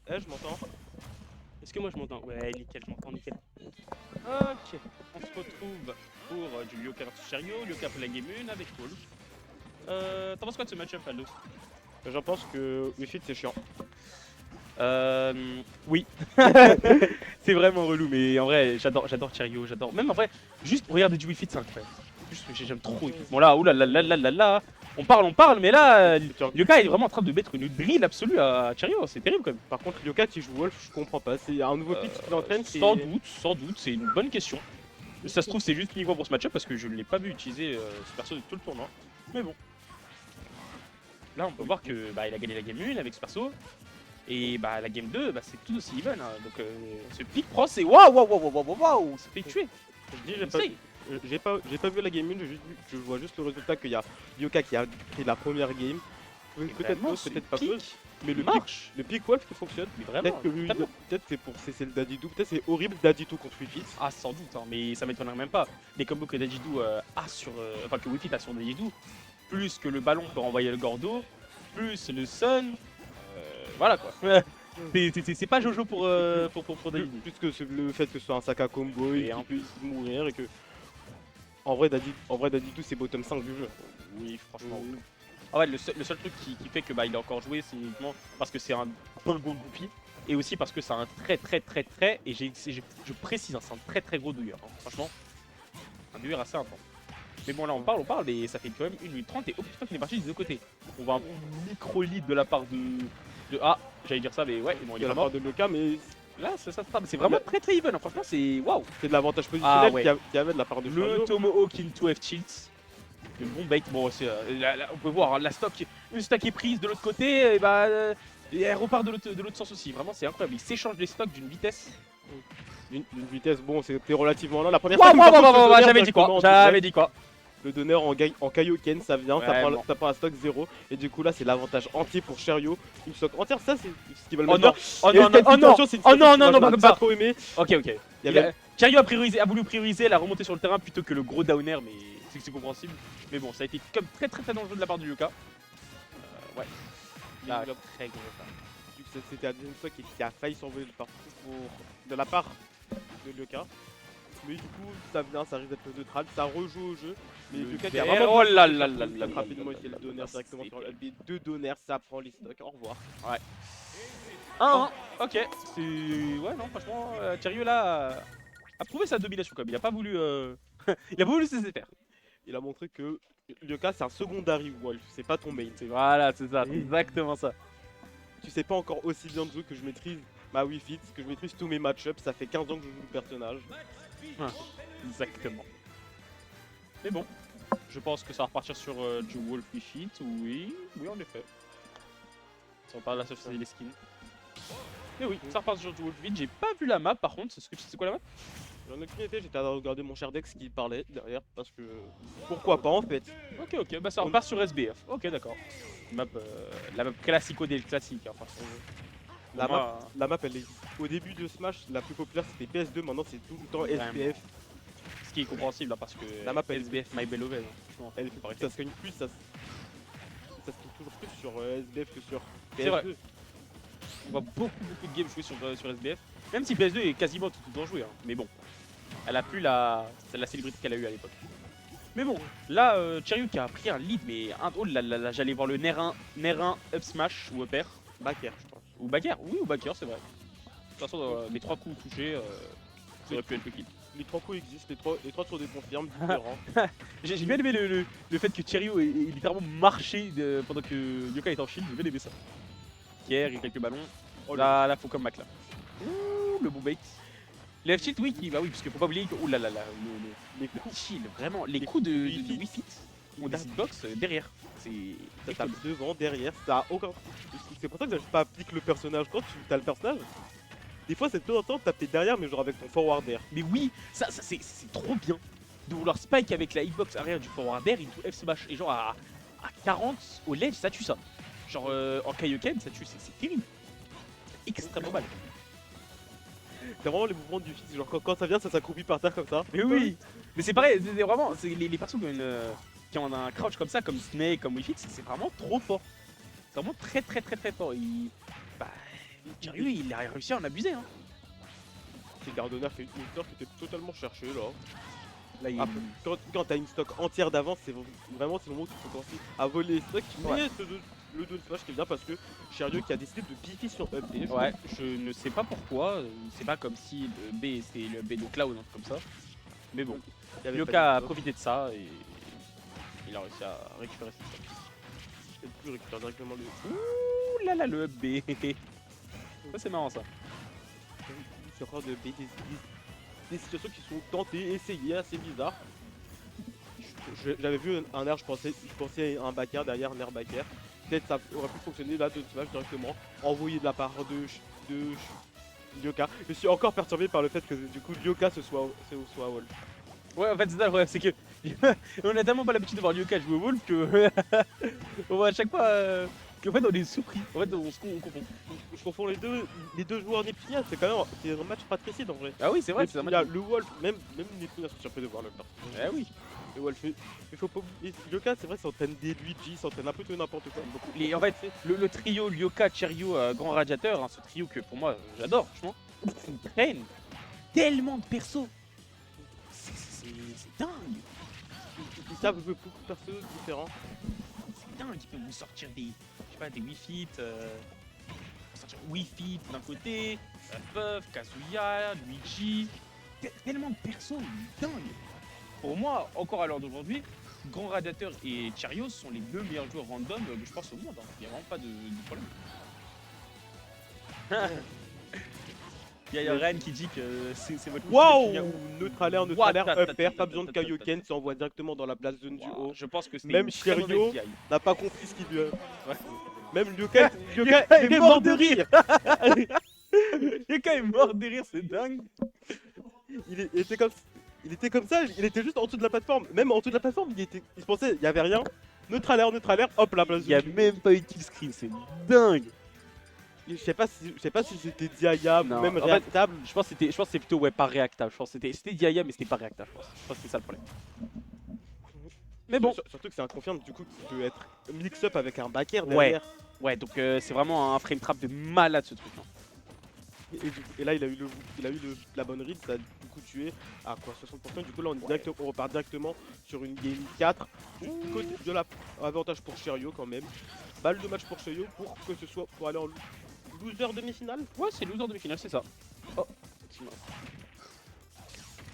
Eh, je m'entends. Est-ce que moi je m'entends? Ouais, nickel, je m'entends nickel. Ok, on se retrouve pour du Yoka vs Cherio, Yoka pour la Game 1 avec Wolf. T'en penses quoi de ce match-up, Aldo? J'en pense que Wi-Fi c'est chiant. Oui. C'est vraiment relou, mais en vrai, j'adore Cherio, j'adore. Même en vrai, juste regarder du Wi-Fi, c'est incroyable. Juste, j'aime trop Wi-Fi. Bon là, oulala, on parle, mais là, Yoka est vraiment en train de mettre une drill absolue à Cherio, c'est terrible quand même. Par contre, Yoka qui joue Wolf, je comprends pas. C'est un nouveau pick qui l'entraîne. Sans doute, c'est une bonne question. Ça se trouve, c'est juste uniquement pour ce match-up parce que je ne l'ai pas vu utiliser ce perso de tout le tournoi. Mais bon. Là, on peut voir que il a gagné la game 1 avec ce perso. Et la game 2, c'est tout aussi even. Hein. Donc ce pick pro, c'est waouh, ça fait tuer. Je dis, j'ai pas vu la game 1, je vois juste le résultat qu'il y a Yoka qui a pris la première game. Peut-être pause, peut-être pas pause. Mais le pick Wolf qui fonctionne. Mais vraiment, peut-être c'est pour cesser le Dadidou. Peut-être c'est horrible Dadidou contre Wi-Fi. Ah, sans doute, hein, mais ça m'étonnerait même pas. Les combos que Dadidou a sur. Enfin, que Wi-Fi a sur Dadidou, plus que le ballon peut renvoyer le Gordo, plus le Sun. Voilà quoi. C'est pas Jojo pour Dadidou. Plus que le fait que ce soit un sac à combo et qu'il puisse mourir et que. En vrai, Dadidou c'est bottom 5 du jeu. Oui, franchement. Ah ouais, le seul truc qui fait que il a encore joué, c'est uniquement parce que c'est un bon gros goupil. Et aussi parce que c'est un très, et je précise, hein, c'est un très gros douilleur. Hein. Franchement, un douilleur assez intense. Mais bon, là on parle, mais ça fait quand même 1 minute 30 et oh putain qu'il est parti des deux côtés. On voit un micro lead de la part de Ah, j'allais dire ça, mais ouais, bon, il est de la part de Yoka, mais là, c'est vraiment très even. Hein. Franchement, c'est waouh. c'est de l'avantage positionnel qu'il y avait de la part de Le Tomahawk into F-Tilt. Le bon bait, bon, on peut voir hein, une stack est prise de l'autre côté, et elle repart de l'autre sens aussi. Vraiment, c'est incroyable. Ils s'échangent les stocks d'une vitesse. D'une vitesse, bon, c'était relativement lent. La première fois, j'avais dit quoi. Le donneur en Kaioken, ça vient, ça prend un stock 0. Et du coup, là, c'est l'avantage entier pour Cherio. Une stock entière, ça, c'est ce qu'ils veulent me dire. Oh non, pas comme ça. Trop aimé. Ok. Cherio a voulu prioriser la remontée sur le terrain plutôt que le gros downer, mais c'est compréhensible. Mais bon, ça a été comme très dangereux de la part du Yoka. Ouais. Là, très gros. C'était la deuxième fois qui a failli s'envoler de la part de Yoka. Mais du coup, ça vient, ça risque d'être neutral, ça rejoue au jeu. Mais Yoka qui a vraiment rapidement essayé le donner directement sur le LB. 2 donners, ça prend les stocks. Au revoir. Ouais. 1-1. Ok. Ouais, non, franchement, Cherio là a prouvé sa domination comme il a pas voulu. Il a pas voulu se laisser faire. Il a montré que Yoka c'est un secondary Wolf, c'est pas ton main. Voilà, c'est ça, c'est exactement ça. Tu sais pas encore aussi bien de jeu que je maîtrise ma Wi-Fi, que je maîtrise tous mes match-ups, ça fait 15 ans que je joue le personnage. Exactement. Mais bon, je pense que ça va repartir sur du Wolf Wi-Fi, oui en effet. Si on parle de la sauvegarde des skins. Mais oui, ça repart sur du Wolf Wi-Fi, j'ai pas vu la map par contre, c'est quoi la map? J'en ai aucune idée, j'étais à regarder mon cher Dex qui parlait derrière parce que pourquoi pas en fait. Ok, ça repart sur SBF. Ok, d'accord. La map classico des classiques. Hein, la map, elle est au début de Smash, la plus populaire c'était PS2, maintenant c'est tout le temps SBF. Ce qui est compréhensible là parce que la map SBF My Beloved. Elle ça se gagne plus, ça se gagne toujours plus sur SBF que sur PS2. C'est vrai. On voit beaucoup de games jouer sur SBF. Même si PS2 est quasiment tout le temps joué. Hein. Mais bon, elle a plus la célébrité qu'elle a eu à l'époque. Mais bon, là, Cherio qui a pris un lead, mais oh là, j'allais voir le Nair 1 up smash ou up air. Backer, je pense. Ou backer, oui, ou backer, c'est vrai. De toute façon, les 3 coups touchés, ça aurait pu être le kill. Les 3 coups existent, les 3 sont des confirmes différents. J'ai bien aimé le fait que Cherio ait littéralement marché pendant que Yoka est en shield, j'ai bien aimé ça. Pierre, il a quelques ballons. Oh là, faut comme Mac là. Ouh, le bon bait. Les F-Tilt, oui, parce qu'il faut pas oublier que. Ouh là, les coups chill, vraiment. Les coups de Wi-Fi ont des hitbox derrière. Ça tape devant, derrière, ça a aucun. C'est pour ça que j'arrive pas à appliquer le personnage. Quand tu as le personnage, des fois c'est de temps en temps taper derrière, mais genre avec ton forward air. Mais oui, ça c'est trop bien de vouloir spike avec la hitbox arrière du forward air into F smash. Et genre à 40 au ledge, ça tue ça. Genre en Kaioken, ça tue, c'est terrible. Extrêmement mal. C'est vraiment les mouvements du fils, genre quand ça vient, ça s'accroupit par terre comme ça. Mais oui, mais c'est pareil, c'est vraiment, les persos qui ont un crouch comme ça, comme Snake, comme Wi-Fi, c'est vraiment trop fort. C'est vraiment très fort. Cheryu, il a réussi à en abuser. Hein. C'est Gardner fait une stock qui était totalement cherchée là. Là, il... Après, quand t'as une stock entière d'avance, c'est vraiment c'est le moment où tu peux commencer à voler les stocks. Mais le down smash qui est bien parce que Cheryu qui a décidé de biffer sur up B. Ouais, je ne sais pas pourquoi. C'est pas comme si le B c'était le B de Cloud, hein, comme ça. Mais bon, Il y avait Lyoka pas a de stock. profité de ça et il a réussi à récupérer ses stocks. Et du coup, il récupère directement le. Ouh là là, le up B. Ça, c'est marrant ça. C'est encore des situations qui sont tentées, essayées, assez bizarres. J'avais vu un air, je pensais à un backer derrière un air backer. Peut-être ça aurait pu fonctionner là de smash directement, envoyé de la part de Lyoka. Je suis encore perturbé par le fait que du coup Lyoka se soit wall. Ouais, en fait, c'est ça le problème, c'est que on a tellement pas l'habitude de voir Lyoka jouer au Wolf que on voit à chaque fois qu'en fait on est surpris. En fait, on confond. Je confonds les deux joueurs Neptunia, c'est quand même un match fratricide en vrai. Ah oui, c'est vrai, c'est un match. Le Wolf, même Neptunia sont surpris de voir le temps. Ah oui. Le Wolf, il faut pas oublier. Lyoka, c'est vrai, s'entraîne des Luigi, s'entraîne un peu tout n'importe quoi. En fait, le trio Lyoka, Cheryu, Grand Radiateur, hein, ce trio que pour moi j'adore, franchement, ils prennent tellement de persos. C'est dingue. Ils savent jouer beaucoup de persos différents. C'est dingue, ils peuvent vous sortir des, je sais pas, des Wii Fit, sortir Wii Fit d'un côté, Puff, Kazuya, Luigi, tellement de persos, dingue. Pour moi, encore à l'heure d'aujourd'hui, Grand Radiateur et Cheryu sont les deux meilleurs joueurs random que je pense au monde. Hein. Il n'y a vraiment pas de problème. Il y a Ren qui dit que c'est votre Waouh! Neptunia. Neutralaire, up air, pas besoin de Kaioken, ça envoie directement dans la blast zone du haut. Je pense que c'est Même une très mauvaise Cheryu DI. n'a pas compris ce qu'il lui a. Ouais. Même Lyoka il est mort de rire. Lyoka est mort de rire, c'est dingue. Il était comme ça, il était juste en dessous de la plateforme. Même en dessous de la plateforme, il se pensait, il y avait rien. Neutralaire, hop, la blast Il n'y a zone. même pas eu de kill screen, c'est dingue. Je sais pas si c'était Diaya ou Non, même en fait, réactable. Je pense que c'est plutôt ouais, pas réactable. Je pense que c'était Diaya, mais c'était pas réactable. Je pense que c'est ça le problème. Mais bon. Surtout que c'est un confirme du coup qui peut être mix-up avec un backer Ouais. derrière. Ouais, donc c'est vraiment un frame trap de malade ce truc. Hein. Et là il a eu la bonne read, ça a du coup tué à quoi 60%. Du coup là on repart directement sur une game 4. Du côté de l'avantage pour Cheryu quand même. Balle de match pour Cheryu pour aller en loser demi-finale. Ouais, c'est loser demi-finale, c'est ça. Oh, excuse-moi.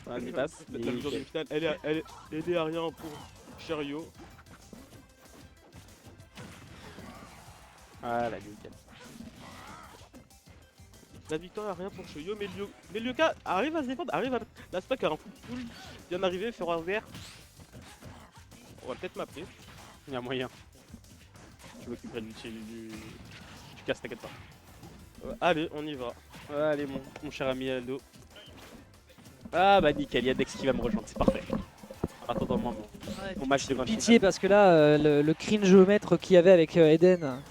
Ça dépasse. La loser demi-finale, elle est à rien pour Cheryu. Ah la gueule. La victoire à rien pour Cheryu, mais Lyoka arrive à se défendre, arrive à la stack à un full vient d'arriver, faire un vert. On va peut-être m'appeler. Il y a moyen. Tu m'occuperais du casse, t'inquiète pas. Allez, on y va. Allez mon cher ami Aldo. Ah bah nickel, il y a Dex qui va me rejoindre, c'est parfait. En attendant mon match de 20 Pitié parce que là, le cringeomètre qu'il y avait avec Eden,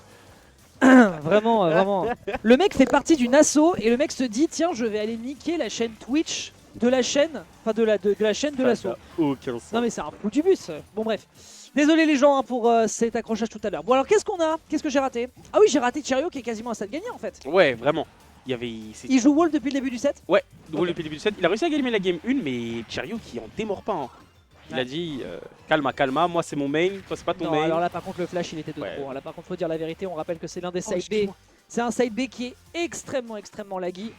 vraiment. Le mec fait partie d'une asso et le mec se dit tiens, je vais aller niquer la chaîne Twitch de la chaîne, enfin de la chaîne de l'asso. Aucun sens. Non mais c'est un coup du bus. Bon bref. Désolé les gens hein, pour cet accrochage tout à l'heure. Bon alors qu'est-ce qu'on a? Qu'est-ce que j'ai raté? Ah oui, j'ai raté Cheryu qui est quasiment un stade gagné en fait. Ouais, vraiment. Il joue Wall depuis le début du set? Ouais, depuis le début du set. Il a réussi à gagner la game 1, mais Cheryu qui en démord pas. Hein. Il a dit calma, moi c'est mon main, toi c'est pas ton Non, main. alors là par contre le flash il était de Ouais. trop. Hein. Là par contre faut dire la vérité, on rappelle que c'est l'un des side B. excuse-moi. C'est un side B qui est extrêmement laggy.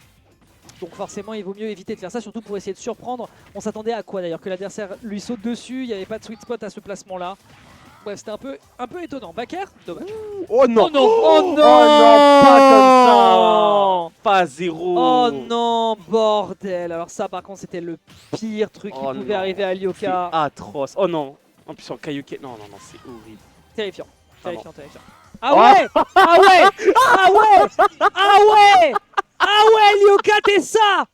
Donc forcément il vaut mieux éviter de faire ça, surtout pour essayer de surprendre. On s'attendait à quoi d'ailleurs? Que l'adversaire lui saute dessus, il n'y avait pas de sweet spot à ce placement là. Bref, c'était un peu étonnant. Backer, dommage. Oh non. Oh non, oh non, pas comme ça. Pas 0. Oh non, bordel. Alors ça par contre c'était le pire truc qui Oh pouvait non. arriver à C'est Lyoka. atroce. Oh non. En plus en Kaioken. Non, c'est horrible. Terrifiant. Ah non. Terrifiant. Ah ouais. Ah ouais. Ah ouais. Ah ouais, Lyoka, t'es ça.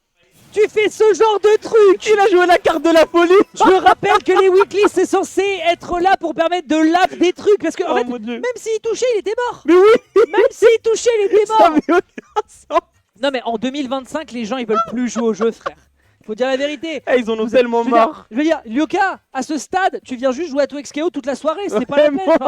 Tu fais ce genre de truc. Il a joué la carte de la folie. Je rappelle que les weekly c'est censé être là pour permettre de lap des trucs. Parce que en Oh fait, mon Dieu. même s'il touchait, il était mort. Mais oui. Même s'il touchait, il était Ça mort. n'a aucun sens. Non mais en 2025, les gens ils veulent plus jouer au jeu, frère. Faut dire la vérité. Eh, ils en ont tellement marre. Je veux dire, Lyoka, à ce stade, tu viens juste jouer à 2XKO toute la soirée, c'était pas la peine.